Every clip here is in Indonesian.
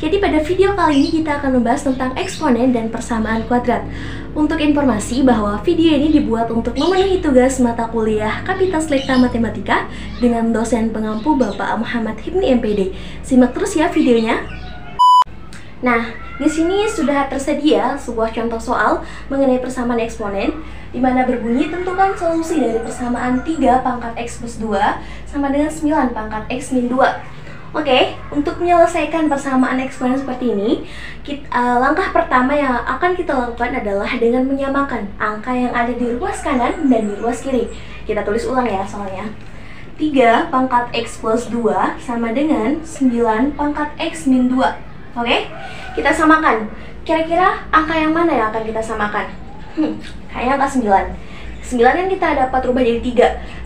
Jadi pada video kali ini kita akan membahas tentang eksponen dan persamaan kuadrat. Untuk informasi bahwa video ini dibuat untuk memenuhi tugas mata kuliah Kapital Selekta Matematika dengan dosen pengampu Bapak Muhammad Hibni MPD. Simak terus ya videonya. Nah, di sini sudah tersedia sebuah contoh soal mengenai persamaan eksponen, di mana berbunyi tentukan solusi dari persamaan 3 pangkat X plus 2 sama dengan 9 pangkat X min 2. Oke, untuk menyelesaikan persamaan eksponen seperti ini, langkah pertama yang akan kita lakukan adalah dengan menyamakan angka yang ada di ruas kanan dan di ruas kiri. Kita tulis ulang ya soalnya. 3 pangkat X plus 2 sama dengan 9 pangkat X min 2. Oke, kita samakan. Kira-kira angka yang mana yang akan kita samakan? Kayaknya angka 9. 9 kan kita dapat rubah jadi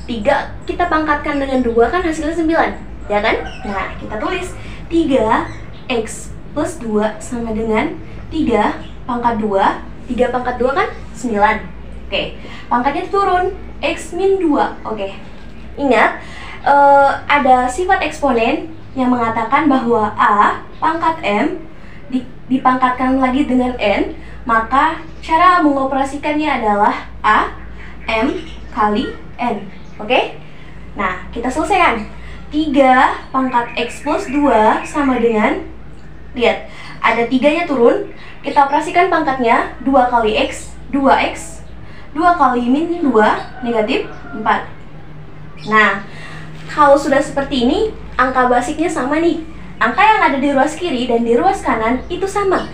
3. 3 kita pangkatkan dengan 2 kan hasilnya 9. Ya kan? Nah, kita tulis 3x plus 2 sama dengan 3 pangkat 2. 3 pangkat 2 kan 9. Oke, pangkatnya turun, x min 2. Oke, ingat, ada sifat eksponen yang mengatakan bahwa A pangkat M dipangkatkan lagi dengan N, maka cara mengoperasikannya adalah A M kali N. Oke? Nah, kita selesaikan. 3 pangkat X plus 2 sama dengan, lihat, ada 3-nya turun, kita operasikan pangkatnya 2 kali X, 2X, 2 kali min 2, negatif 4. Nah, kalau sudah seperti ini, angka basicnya sama nih. Angka yang ada di ruas kiri dan di ruas kanan itu sama.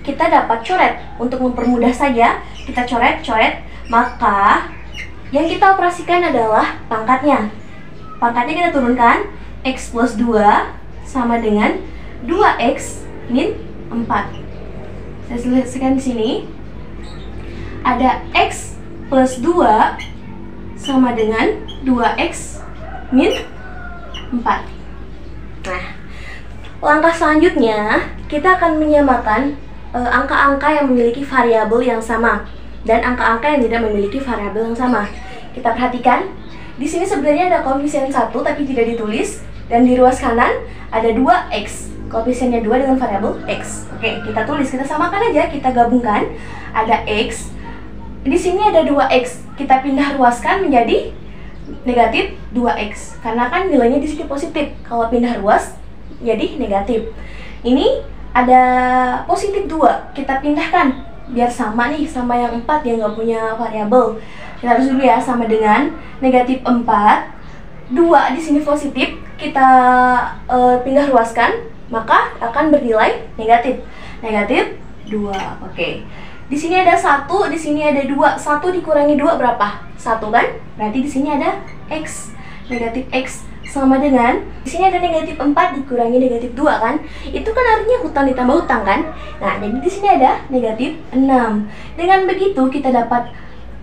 Kita dapat coret. Untuk mempermudah saja, kita coret, maka yang kita operasikan adalah pangkatnya. Pangkatnya kita turunkan, X plus 2 sama dengan 2X min 4. Saya selesaikan di sini. Ada X plus 2 sama dengan 2X min 4. Nah, langkah selanjutnya kita akan menyamakan angka-angka yang memiliki variabel yang sama dan angka-angka yang tidak memiliki variabel yang sama. Kita perhatikan. Di sini sebenarnya ada koefisien 1 tapi tidak ditulis, dan di ruas kanan ada 2x. Koefisiennya 2 dengan variabel x. Oke, kita tulis, kita samakan aja, kita gabungkan. Ada x. Di sini ada 2x. Kita pindah ruaskan menjadi negatif 2x. Karena kan nilainya di sini positif. Kalau pindah ruas jadi negatif. Ini ada positif 2. Kita pindahkan biar sama nih sama yang 4 yang nggak punya variabel. Kita harus dulu ya, sama dengan negatif 4. 2 di sini positif, kita pindah ruaskan, maka akan bernilai negatif. Negatif 2. Oke. Di sini ada 1, di sini ada 2. 1 dikurangi 2 berapa? 1 kan? Berarti di sini ada x. Negatif x sama dengan, di sini ada negatif 4 dikurangi negatif 2 kan? Itu kan artinya hutang ditambah hutang kan? Nah, jadi di sini ada negatif 6. Dengan begitu kita dapat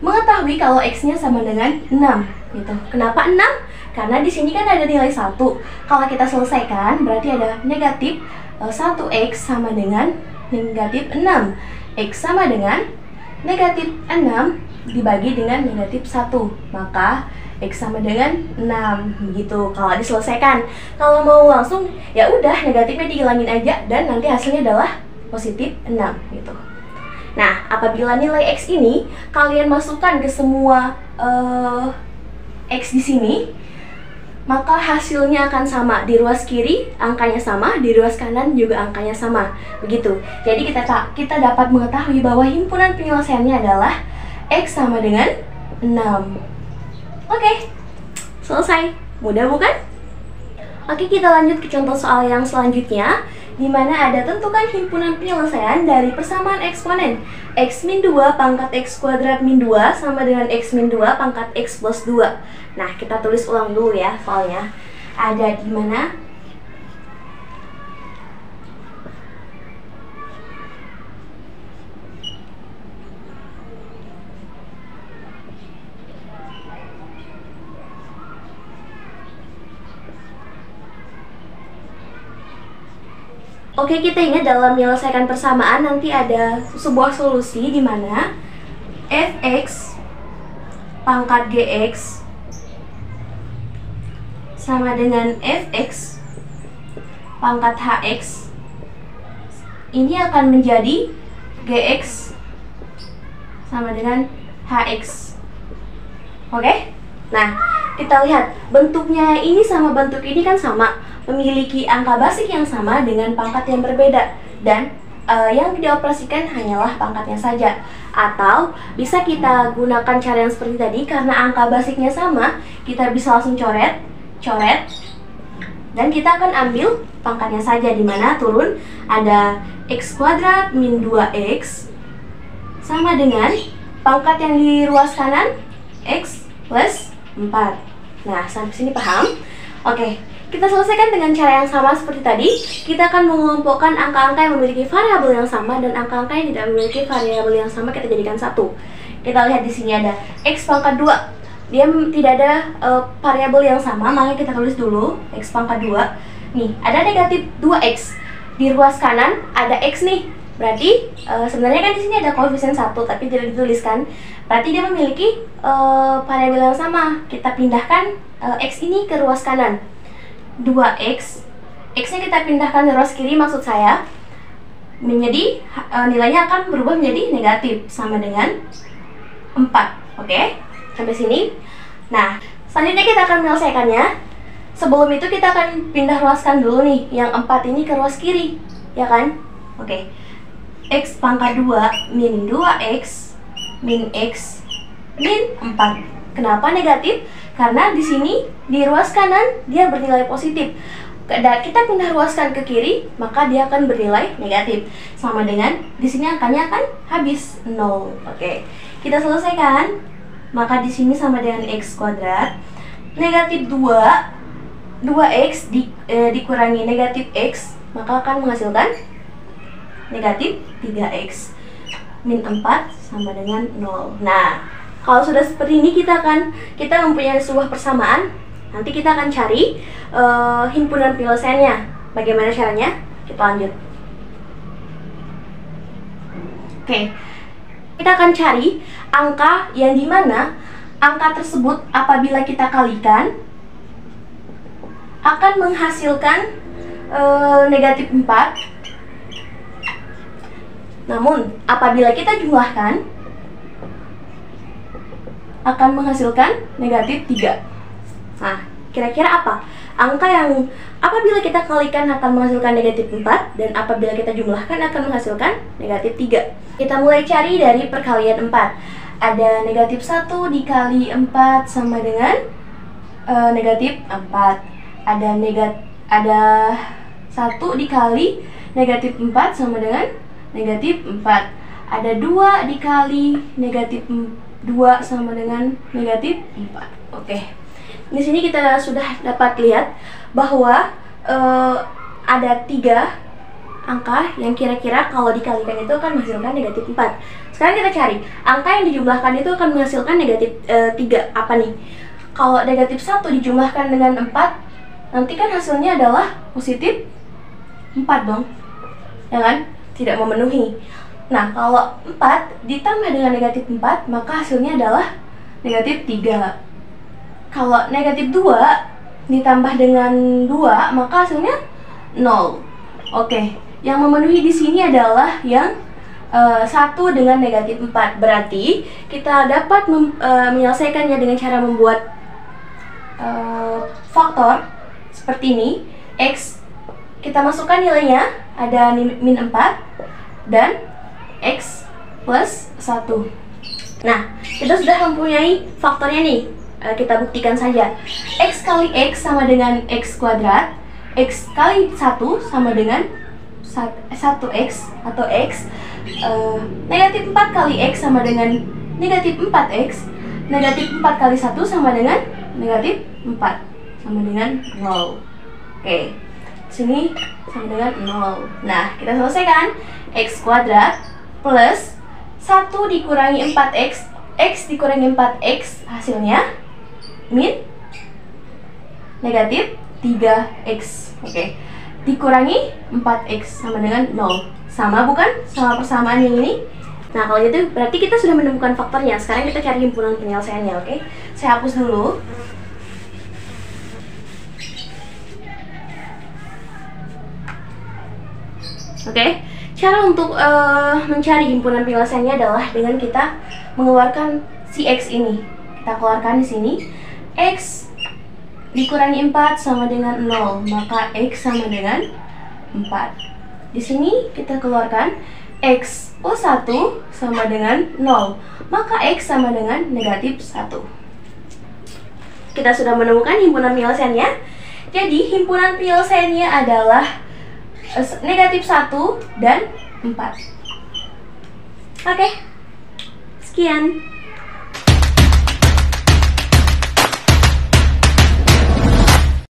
mengetahui kalau x-nya sama dengan 6 gitu. Kenapa 6? Karena di sini kan ada nilai 1. Kalau kita selesaikan berarti ada negatif 1x sama dengan negatif 6. X sama dengan negatif 6 dibagi dengan negatif 1. Maka X sama dengan 6 begitu kalau diselesaikan. Kalau mau langsung ya udah negatifnya dihilangin aja dan nanti hasilnya adalah positif 6 gitu. Nah, apabila nilai X ini kalian masukkan ke semua X di sini, maka hasilnya akan sama. Di ruas kiri angkanya sama, di ruas kanan juga angkanya sama. Begitu. Jadi kita dapat mengetahui bahwa himpunan penyelesaiannya adalah X sama dengan 6. Oke, selesai. Mudah bukan? Oke, kita lanjut ke contoh soal yang selanjutnya, di mana ada tentukan himpunan penyelesaian dari persamaan eksponen x min 2 pangkat x kuadrat min 2 sama dengan x min 2 pangkat x plus 2. Nah, kita tulis ulang dulu ya soalnya. Ada di mana? Oke, kita ingat dalam menyelesaikan persamaan nanti ada sebuah solusi di mana fx pangkat gx sama dengan fx pangkat hx ini akan menjadi GX sama dengan HX. Oke? Nah, kita lihat bentuknya ini sama bentuk ini kan sama, memiliki angka basic yang sama dengan pangkat yang berbeda, dan yang dioperasikan hanyalah pangkatnya saja. Atau bisa kita gunakan cara yang seperti tadi, karena angka basicnya sama, kita bisa langsung coret, dan kita akan ambil pangkatnya saja, dimana turun ada x kuadrat min 2x sama dengan pangkat yang di ruas kanan x plus 4. Nah, sampai sini paham? Oke, kita selesaikan dengan cara yang sama seperti tadi. Kita akan mengelompokkan angka-angka yang memiliki variabel yang sama dan angka-angka yang tidak memiliki variabel yang sama kita jadikan satu. Kita lihat di sini ada x pangkat 2. Dia tidak ada variabel yang sama, maka kita tulis dulu x pangkat 2. Nih, ada negatif 2x. Di ruas kanan ada x nih. Berarti sebenarnya kan di sini ada koefisien 1 tapi tidak dituliskan. Berarti dia memiliki variabel yang sama. Kita pindahkan x ini ke ruas kanan. 2x, x-nya kita pindahkan ke ruas kiri, maksud saya menjadi nilainya akan berubah menjadi negatif sama dengan 4. Oke, sampai sini. Nah, selanjutnya kita akan menyelesaikannya. Sebelum itu kita akan pindah ruaskan dulu nih yang 4 ini ke ruas kiri, ya kan? Oke. X pangkat 2 min 2x min x min 4. Kenapa negatif? Karena di sini di ruas kanan dia bernilai positif. Dan kita pindah ruaskan ke kiri, maka dia akan bernilai negatif. Sama dengan di sini angkanya akan habis 0. Oke. Kita selesaikan. Maka di sini sama dengan x kuadrat negatif 2x dikurangi negatif x, maka akan menghasilkan negatif 3x min 4 sama dengan 0. Nah, kalau sudah seperti ini kita mempunyai sebuah persamaan. Nanti kita akan cari himpunan penyelesaiannya. Bagaimana caranya? Kita lanjut. Oke. Kita akan cari angka yang dimana angka tersebut apabila kita kalikan akan menghasilkan negatif 4. Namun, apabila kita jumlahkan akan menghasilkan negatif 3. Nah, kira-kira apa? Angka yang apabila kita kalikan akan menghasilkan negatif 4 dan apabila kita jumlahkan akan menghasilkan negatif 3. Kita mulai cari dari perkalian 4. Ada negatif 1 dikali 4 sama dengan negatif 4. Ada 1 dikali negatif 4 sama dengan negatif 4. Ada 2 dikali negatif 2 sama dengan negatif 4. Oke. Di sini kita sudah dapat lihat bahwa ada 3 angka yang kira-kira kalau dikalikan itu akan menghasilkan negatif 4. Sekarang kita cari angka yang dijumlahkan itu akan menghasilkan negatif 3. Apa nih? Kalau negatif 1 dijumlahkan dengan 4, nanti kan hasilnya adalah positif 4 dong, ya kan? Tidak memenuhi. Nah, kalau 4 ditambah dengan negatif 4, maka hasilnya adalah negatif 3. Kalau negatif 2 ditambah dengan 2, maka hasilnya 0. Oke, yang memenuhi di sini adalah yang 1 dengan negatif 4. Berarti kita dapat menyelesaikannya dengan cara membuat faktor seperti ini. X kita masukkan nilainya, ada min 4 dan x plus 1. Nah, kita sudah mempunyai faktornya nih. Kita buktikan saja. X kali x sama dengan x kuadrat. X kali 1 sama dengan 1x atau x. Negatif 4 kali x sama dengan negatif 4x. Negatif 4 kali 1 sama dengan negatif 4, sama dengan 0. Oke, sini sama dengan 0. Nah, kita selesaikan. X kuadrat plus 1 dikurangi 4x, x dikurangi 4x, hasilnya min negatif 3x. Oke, dikurangi 4x sama dengan 0. Sama bukan? Sama persamaan yang ini. Nah, kalau gitu berarti kita sudah menemukan faktornya. Sekarang kita cari himpunan penyelesaiannya, oke? Saya hapus dulu. Oke, Cara untuk mencari himpunan penyelesaiannya adalah dengan kita mengeluarkan si X ini. Kita keluarkan di sini. X dikurangi 4 sama dengan 0, maka X sama dengan 4. Di sini kita keluarkan X plus 1 sama dengan 0, maka X sama dengan negatif 1. Kita sudah menemukan himpunan penyelesaiannya. Jadi himpunan penyelesaiannya adalah negatif 1 dan 4. Oke, sekian.